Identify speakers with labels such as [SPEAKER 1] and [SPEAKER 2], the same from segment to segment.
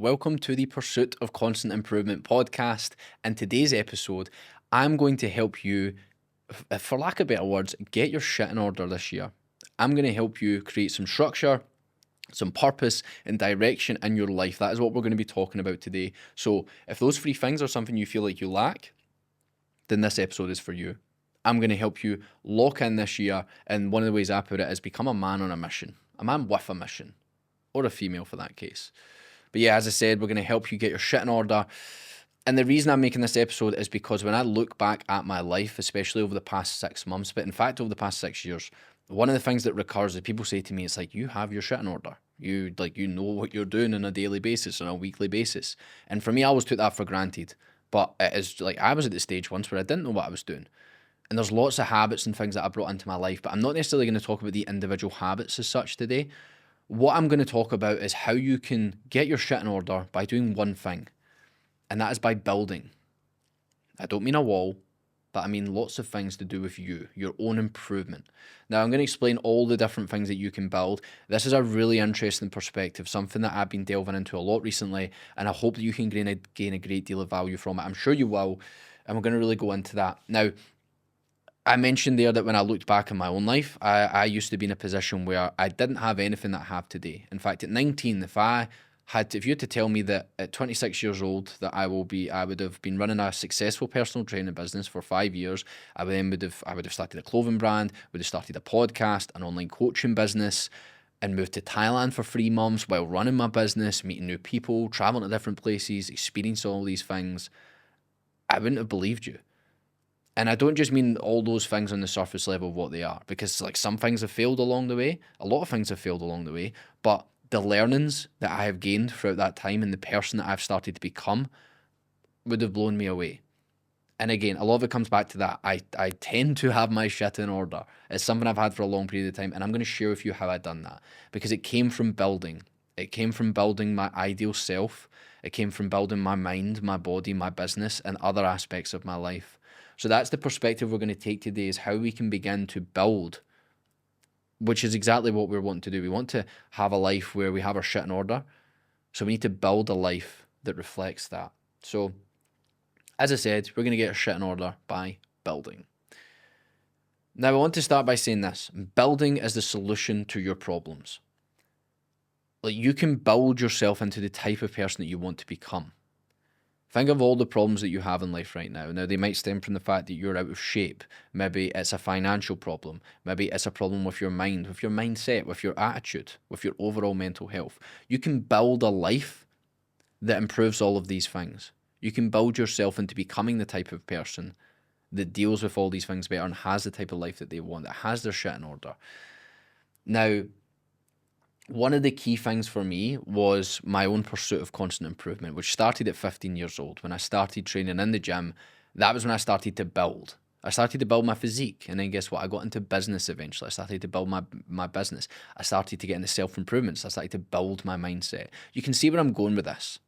[SPEAKER 1] Welcome to the Pursuit of Constant Improvement podcast. In today's episode, I'm going to help you, for lack of better words, get your shit in order this year. I'm going to help you create some structure, some purpose, and direction in your life. That is what we're going to be talking about today. So, if those three things are something you feel like you lack, then this episode is for you. I'm going to help you lock in this year. And one of the ways I put it is become a man on a mission, a man with a mission, or a female for that case. But yeah, as I said, we're going to help you get your shit in order. And the reason I'm making this episode is because when I look back at my life, especially over the past 6 months, but in fact over the past 6 years, one of the things that recurs is people say to me, it's like, you have your shit in order. You know what you're doing on a daily basis, on a weekly basis. And for me, I always took that for granted. But it is like, I was at the stage once where I didn't know what I was doing. And there's lots of habits and things that I brought into my life, but I'm not necessarily going to talk about the individual habits as such today. What I'm going to talk about is how you can get your shit in order by doing one thing, and that is by building. I don't mean a wall, but I mean lots of things to do with you, your own improvement. Now, I'm going to explain all the different things that you can build. This is a really interesting perspective, something that I've been delving into a lot recently, and I hope that you can gain a great deal of value from it. I'm sure you will, and we're going to really go into that. Now, I mentioned there that when I looked back in my own life, I used to be in a position where I didn't have anything that I have today. In fact, at 19, if you had to tell me that at 26 years old that I would have been running a successful personal training business for 5 years. I would have started a clothing brand, would have started a podcast, an online coaching business, and moved to Thailand for 3 months while running my business, meeting new people, traveling to different places, experiencing all these things. I wouldn't have believed you. And I don't just mean all those things on the surface level of what they are, because like some things have failed along the way, a lot of things have failed along the way, but the learnings that I have gained throughout that time and the person that I've started to become would have blown me away. And again, a lot of it comes back to that. I tend to have my shit in order. It's something I've had for a long period of time, and I'm going to share with you how I've done that, because it came from building. It came from building my ideal self. It came from building my mind, my body, my business, and other aspects of my life. So that's the perspective we're going to take today, is how we can begin to build, which is exactly what we're wanting to do. We want to have a life where we have our shit in order. So we need to build a life that reflects that. So as I said, we're going to get our shit in order by building. Now, I want to start by saying this. Building is the solution to your problems. Like, you can build yourself into the type of person that you want to become. Think of all the problems that you have in life right now. Now, they might stem from the fact that you're out of shape. Maybe it's a financial problem. Maybe it's a problem with your mind, with your mindset, with your attitude, with your overall mental health. You can build a life that improves all of these things. You can build yourself into becoming the type of person that deals with all these things better and has the type of life that they want, that has their shit in order. Now, one of the key things for me was my own pursuit of constant improvement, which started at 15 years old. When I started training in the gym, that was when I started to build. I started to build my physique, and then guess what? I got into business eventually. I started to build my business. I started to get into self-improvements. I started to build my mindset. You can see where I'm going with this.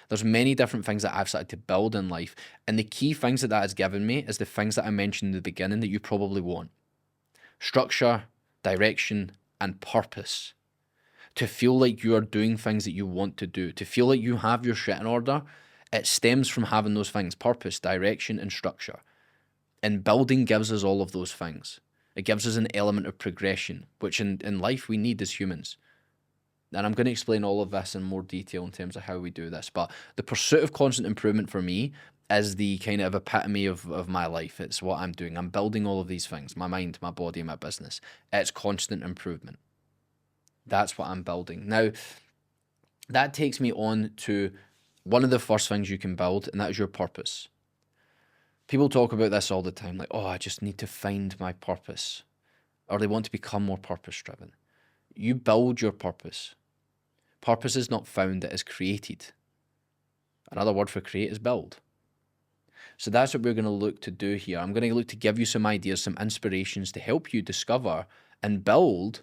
[SPEAKER 1] There's many different things that I've started to build in life, and the key things that has given me is the things that I mentioned in the beginning that you probably want. Structure, direction, and purpose. To feel like you are doing things that you want to do, to feel like you have your shit in order, it stems from having those things: purpose, direction, and structure. And building gives us all of those things. It gives us an element of progression, which in life we need as humans. And I'm going to explain all of this in more detail in terms of how we do this. But the pursuit of constant improvement for me is the kind of epitome of my life. It's what I'm doing. I'm building all of these things: my mind, my body, my business. It's constant improvement. That's what I'm building. Now, that takes me on to one of the first things you can build, and that is your purpose. People talk about this all the time, like, oh, I just need to find my purpose, or they want to become more purpose-driven. You build your purpose. Purpose is not found, it is created. Another word for create is build. So that's what we're going to look to do here. I'm going to look to give you some ideas, some inspirations to help you discover and build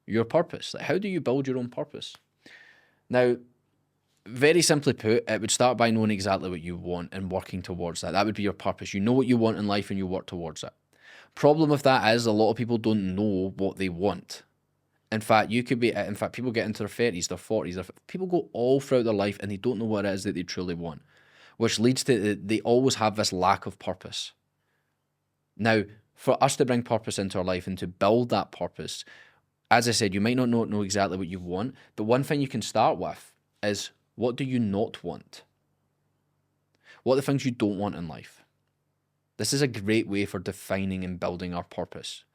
[SPEAKER 1] your purpose. Like, how do you build your own purpose? Now, very simply put, it would start by knowing exactly what you want and working towards that. That would be your purpose. You know what you want in life and you work towards it. Problem with that is a lot of people don't know what they want. In fact, people get into their 30s, their 40s, people go all throughout their life and they don't know what it is that they truly want, which leads to they always have this lack of purpose. Now, for us to bring purpose into our life and to build that purpose, as I said, you might not know exactly what you want, but one thing you can start with is, what do you not want? What are the things you don't want in life? This is a great way for defining and building our purpose.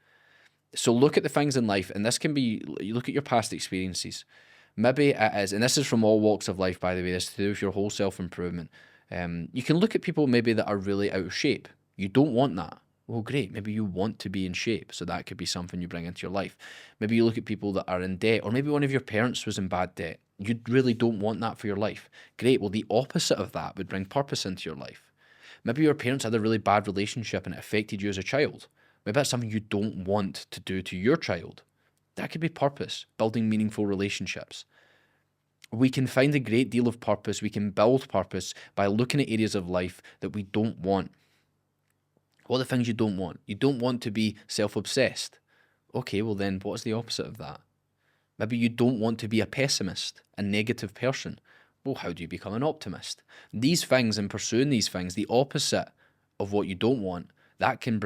[SPEAKER 1] So look at the things in life, and this can be, you look at your past experiences. Maybe it is, and this is from all walks of life, by the way, this is to do with your whole self-improvement. You can look at people maybe that are really out of shape. You don't want that. Well, great. Maybe you want to be in shape, so that could be something you bring into your life. Maybe you look at people that are in debt, or maybe one of your parents was in bad debt. You really don't want that for your life. Great. Well, the opposite of that would bring purpose into your life. Maybe your parents had a really bad relationship and it affected you as a child. Maybe that's something you don't want to do to your child. That could be purpose, building meaningful relationships. We can find a great deal of purpose, we can build purpose by looking at areas of life that we don't want. What are the things you don't want? You don't want to be self-obsessed. Okay, well then what's the opposite of that? Maybe you don't want to be a pessimist, a negative person. Well, how do you become an optimist? These things, and pursuing these things, the opposite of what you don't want, that can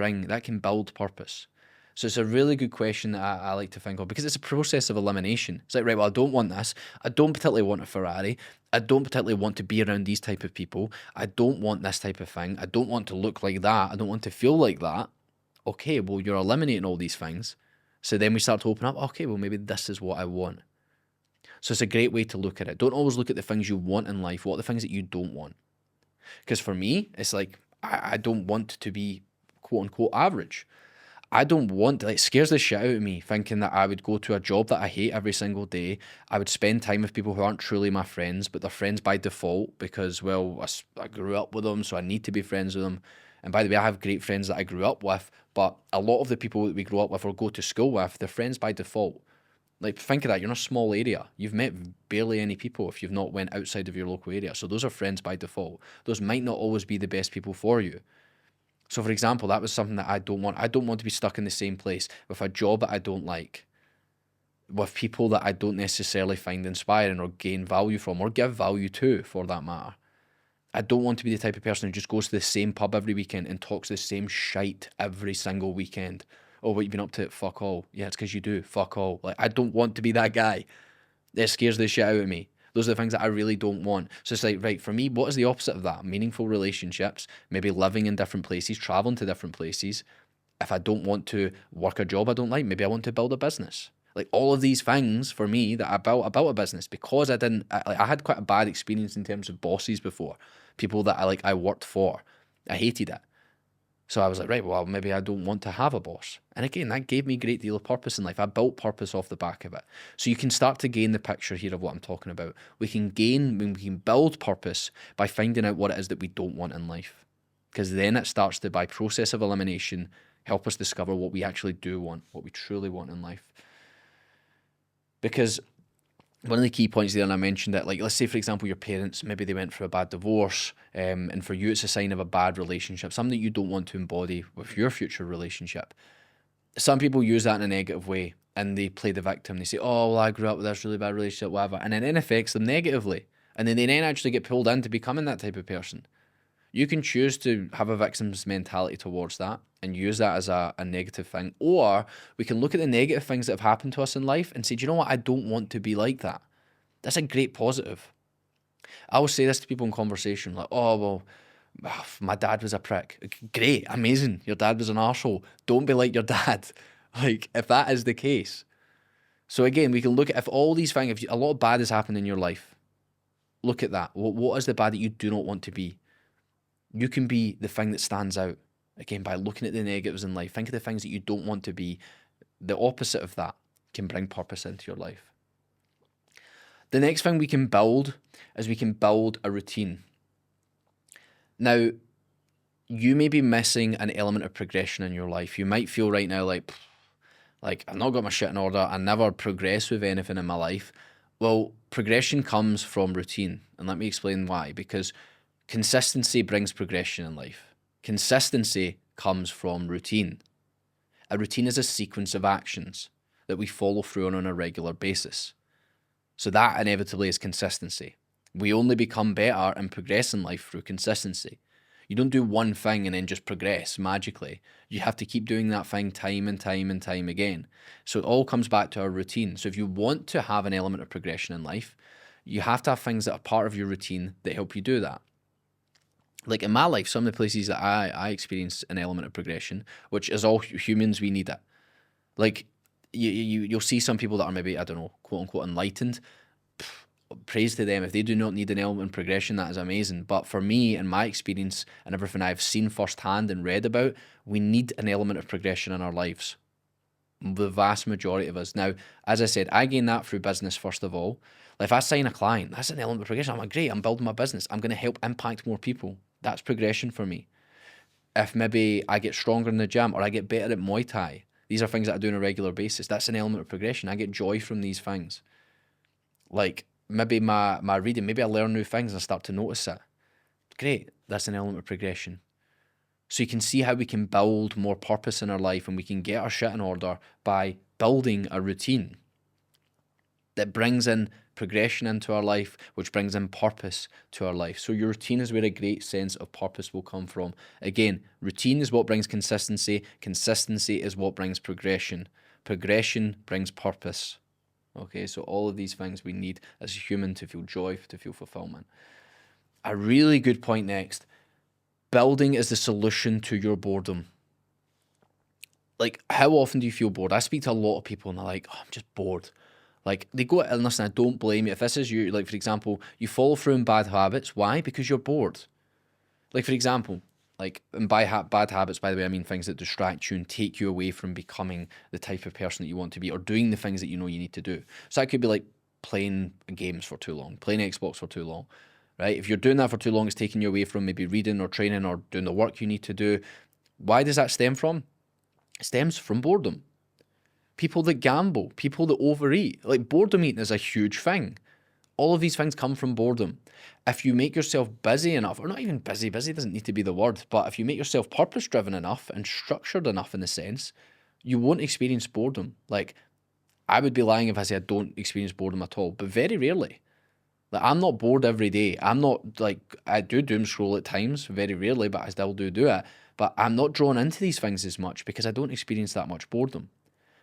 [SPEAKER 1] build purpose. So it's a really good question that I like to think of, because it's a process of elimination. It's like, right, well, I don't want this. I don't particularly want a Ferrari. I don't particularly want to be around these type of people. I don't want this type of thing. I don't want to look like that. I don't want to feel like that. Okay, well, you're eliminating all these things. So then we start to open up, okay, well, maybe this is what I want. So it's a great way to look at it. Don't always look at the things you want in life. What are the things that you don't want? Because for me, it's like, I don't want to be quote unquote average. I don't want, like, it scares the shit out of me thinking that I would go to a job that I hate every single day. I would spend time with people who aren't truly my friends, but they're friends by default because, well, I grew up with them, so I need to be friends with them. And by the way, I have great friends that I grew up with, but a lot of the people that we grow up with or go to school with, they're friends by default. Like, think of that, you're in a small area. You've met barely any people if you've not went outside of your local area. So those are friends by default. Those might not always be the best people for you. So for example, that was something that I don't want. I don't want to be stuck in the same place with a job that I don't like, with people that I don't necessarily find inspiring or gain value from or give value to, for that matter. I don't want to be the type of person who just goes to the same pub every weekend and talks the same shite every single weekend. Oh, what you've been up to? Fuck all. Yeah, it's because you do. Fuck all. Like, I don't want to be that guy. It scares the shit out of me. Those are the things that I really don't want. So it's like, right, for me, what is the opposite of that? Meaningful relationships, maybe living in different places, traveling to different places. If I don't want to work a job I don't like, maybe I want to build a business. Like, all of these things for me that I built a business because I had quite a bad experience in terms of bosses before. People that I worked for. I hated it. So I was like, right, well, maybe I don't want to have a boss. And again, that gave me a great deal of purpose in life. I built purpose off the back of it. So you can start to gain the picture here of what I'm talking about. We can build purpose by finding out what it is that we don't want in life. Because then it starts to, by process of elimination, help us discover what we actually do want, what we truly want in life. Because one of the key points there, and I mentioned it, like, let's say, for example, your parents, maybe they went through a bad divorce, and for you it's a sign of a bad relationship, something that you don't want to embody with your future relationship. Some people use that in a negative way, and they play the victim. They say, oh, well, I grew up with this really bad relationship, whatever, and then it affects them negatively. And then they actually get pulled into becoming that type of person. You can choose to have a victim's mentality towards that and use that as a negative thing. Or we can look at the negative things that have happened to us in life and say, do you know what? I don't want to be like that. That's a great positive. I will say this to people in conversation, like, oh, well, my dad was a prick. Great, amazing. Your dad was an arsehole. Don't be like your dad. Like, if that is the case. So again, we can look at, if all these things, if a lot of bad has happened in your life, look at that. What is the bad that you do not want to be? You can be the thing that stands out, again, by looking at the negatives in life. Think of the things that you don't want to be. The opposite of that can bring purpose into your life. The next thing we can build is we can build a routine. Now, you may be missing an element of progression in your life. You might feel right now like I've not got my shit in order. I never progress with anything in my life. Well, progression comes from routine. And let me explain why. Because consistency brings progression in life. Consistency comes from routine. A routine is a sequence of actions. that we follow through on a regular basis. So that inevitably is consistency. We only become better and progress in life through consistency. You don't do one thing and then just progress magically. You have to keep doing that thing time and time and time again. So it all comes back to our routine. So if you want to have an element of progression in life, you have to have things that are part of your routine that help you do that. Like in my life, some of the places that I experience an element of progression, which as all humans, we need it. Like you'll see some people that are maybe, I don't know, quote unquote enlightened. Praise to them. If they do not need an element of progression, that is amazing. But for me and my experience and everything I've seen firsthand and read about, we need an element of progression in our lives. The vast majority of us. Now, as I said, I gain that through business first of all. Like if I sign a client, that's an element of progression. I'm like, great, I'm building my business. I'm going to help impact more people. That's progression for me. If maybe I get stronger in the gym or I get better at Muay Thai, these are things that I do on a regular basis. That's an element of progression. I get joy from these things. Like maybe my reading, maybe I learn new things and I start to notice it. Great, that's an element of progression. So you can see how we can build more purpose in our life and we can get our shit in order by building a routine that brings in progression into our life, which brings in purpose to our life. So your routine is where a great sense of purpose will come from. Again, routine is what brings consistency. Consistency is what brings progression. Progression brings purpose. Okay, so all of these things we need as a human to feel joy, to feel fulfillment. A really good point next. Building is the solution to your boredom. Like, how often do you feel bored? I speak to a lot of people and they're like, oh, I'm just bored. Like, they go, and listen, I don't blame you. If this is you, like, for example, you follow through in bad habits. Why? Because you're bored. Like, for example, like, and by bad habits, by the way, I mean things that distract you and take you away from becoming the type of person that you want to be or doing the things that you know you need to do. So that could be like playing games for too long, playing Xbox for too long, right? If you're doing that for too long, it's taking you away from maybe reading or training or doing the work you need to do. Why does that stem from? It stems from boredom. People that gamble, people that overeat. Like boredom eating is a huge thing. All of these things come from boredom. If you make yourself busy enough, or not even busy doesn't need to be the word, but if you make yourself purpose driven enough and structured enough in a sense, you won't experience boredom. Like I would be lying if I said I don't experience boredom at all, but very rarely. Like I'm not bored every day. I'm not like, I do doom scroll at times, very rarely, but I still do it. But I'm not drawn into these things as much because I don't experience that much boredom.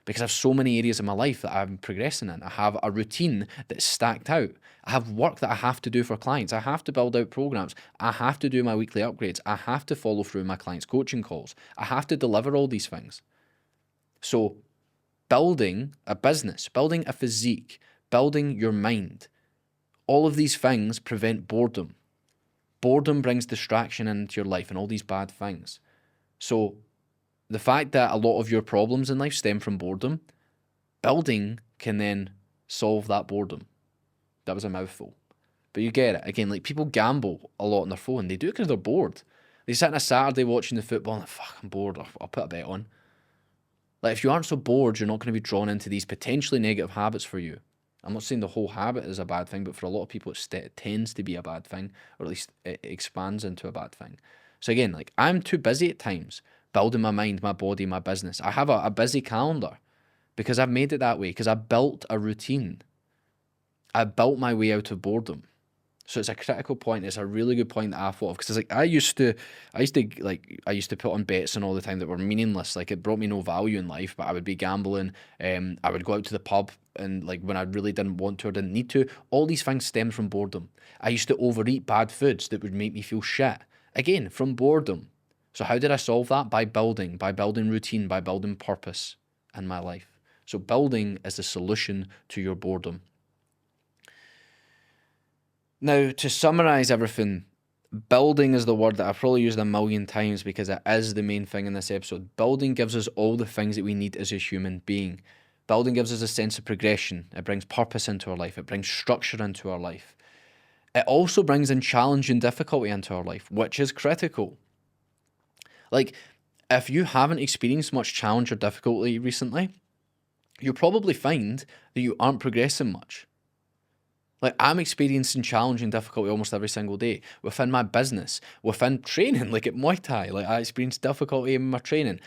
[SPEAKER 1] Because I have so many areas of my life that I'm progressing in. I have a routine that's stacked out. I have work that I have to do for clients. I have to build out programs. I have to do my weekly upgrades. I have to follow through my clients' coaching calls. I have to deliver all these things. So building a business, building a physique, building your mind, all of these things prevent boredom. Boredom brings distraction into your life and all these bad things. So the fact that a lot of your problems in life stem from boredom, building can then solve that boredom. That was a mouthful. But you get it. Again, like people gamble a lot on their phone. They do it because they're bored. They sit on a Saturday watching the football and like, fuck, I'm bored. I'll put a bet on. Like if you aren't so bored, you're not going to be drawn into these potentially negative habits for you. I'm not saying the whole habit is a bad thing, but for a lot of people, it tends to be a bad thing, or at least it expands into a bad thing. So again, like I'm too busy at times building my mind, my body, my business. I have a busy calendar because I've made it that way, because I built a routine. I built my way out of boredom. So it's a critical point. It's a really good point that I thought of because it's like I used to put on bets and all the time that were meaningless. Like it brought me no value in life, but I would be gambling. I would go out to the pub and like when I really didn't want to or didn't need to. All these things stemmed from boredom. I used to overeat bad foods that would make me feel shit. Again, from boredom. So how did I solve that? By building routine, by building purpose in my life. So building is the solution to your boredom. Now, to summarize everything, building is the word that I've probably used a million times because it is the main thing in this episode. Building gives us all the things that we need as a human being. Building gives us a sense of progression. It brings purpose into our life. It brings structure into our life. It also brings in challenge and difficulty into our life, which is critical. Like, if you haven't experienced much challenge or difficulty recently, you'll probably find that you aren't progressing much. Like, I'm experiencing challenge and difficulty almost every single day within my business, within training, like at Muay Thai. Like, I experience difficulty in my training.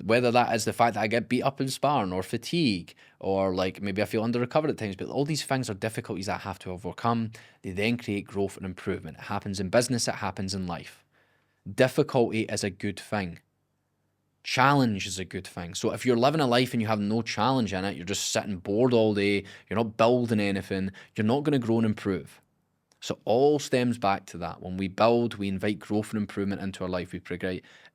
[SPEAKER 1] Whether that is the fact that I get beat up in sparring or fatigue, or like maybe I feel under recovered at times. But all these things are difficulties that I have to overcome. They then create growth and improvement. It happens in business, it happens in life. Difficulty is a good thing. Challenge is a good thing. So if you're living a life and you have no challenge in it, you're just sitting bored all day, you're not building anything, you're not going to grow and improve. So all stems back to that. When we build, we invite growth and improvement into our life. We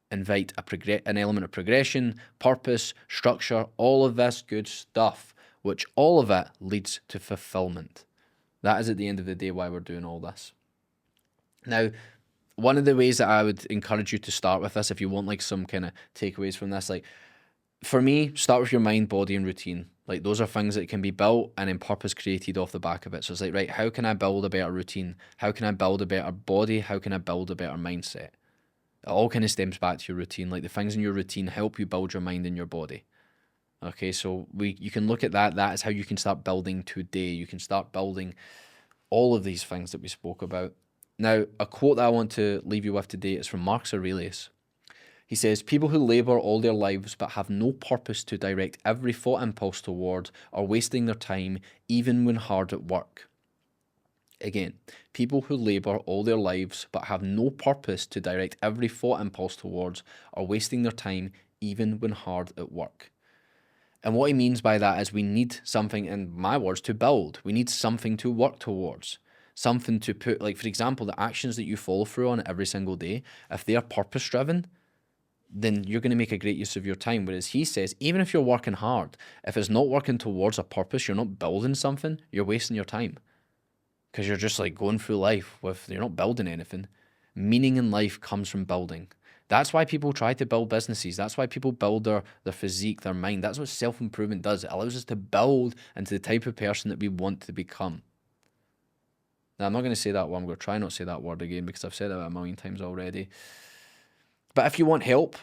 [SPEAKER 1] invite an element of progression, purpose, structure, all of this good stuff, which all of it leads to fulfillment. That is at the end of the day why we're doing all this. Now, one of the ways that I would encourage you to start with this, if you want like some kind of takeaways from this, like for me, start with your mind, body, and routine. Like those are things that can be built and then purpose created off the back of it. So it's like, right, how can I build a better routine? How can I build a better body? How can I build a better mindset? It all kind of stems back to your routine. Like the things in your routine help you build your mind and your body. Okay, so you can look at that. That is how you can start building today. You can start building all of these things that we spoke about. Now, a quote that I want to leave you with today is from Marcus Aurelius. He says, people who labour all their lives but have no purpose to direct every thought impulse toward are wasting their time even when hard at work. Again, people who labour all their lives but have no purpose to direct every thought impulse towards are wasting their time even when hard at work. And what he means by that is we need something, in my words, to build. We need something to work towards. Something to put, like for example, the actions that you follow through on every single day, if they are purpose driven, then you're going to make a great use of your time. Whereas he says, even if you're working hard, if it's not working towards a purpose, you're not building something, you're wasting your time. Because you're just like going through life you're not building anything. Meaning in life comes from building. That's why people try to build businesses. That's why people build their physique, their mind. That's what self-improvement does. It allows us to build into the type of person that we want to become. Now, I'm not going to say that word. I'm going to try not to say that word again because I've said it a million times already. But if you want help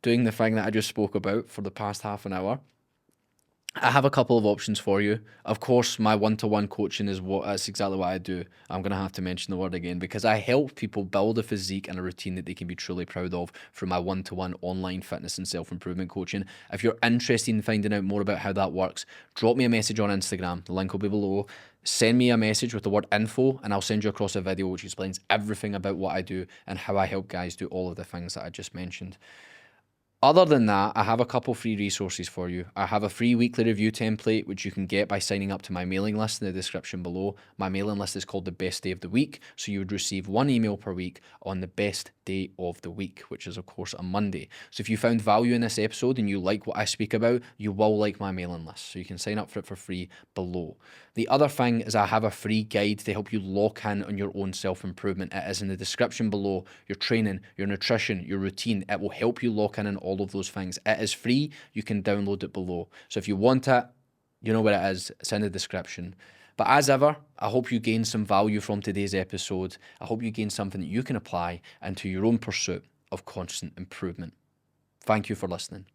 [SPEAKER 1] doing the thing that I just spoke about for the past half an hour, I have a couple of options for you. Of course, my one-to-one coaching that's exactly what I do. I'm going to have to mention the word again because I help people build a physique and a routine that they can be truly proud of through my one-to-one online fitness and self-improvement coaching. If you're interested in finding out more about how that works, drop me a message on Instagram. The link will be below. Send me a message with the word info and I'll send you across a video which explains everything about what I do and how I help guys do all of the things that I just mentioned. Other than that, I have a couple free resources for you. I have a free weekly review template, which you can get by signing up to my mailing list in the description below. My mailing list is called the best day of the week. So you would receive one email per week on the best day of the week, which is of course a Monday. So if you found value in this episode and you like what I speak about, you will like my mailing list. So you can sign up for it for free below. The other thing is I have a free guide to help you lock in on your own self-improvement. It is in the description below. Your training, your nutrition, your routine. It will help you lock in on all of those things. It is free. You can download it below. So if you want it, you know where it is. It's in the description. But as ever, I hope you gain some value from today's episode. I hope you gain something that you can apply into your own pursuit of constant improvement. Thank you for listening.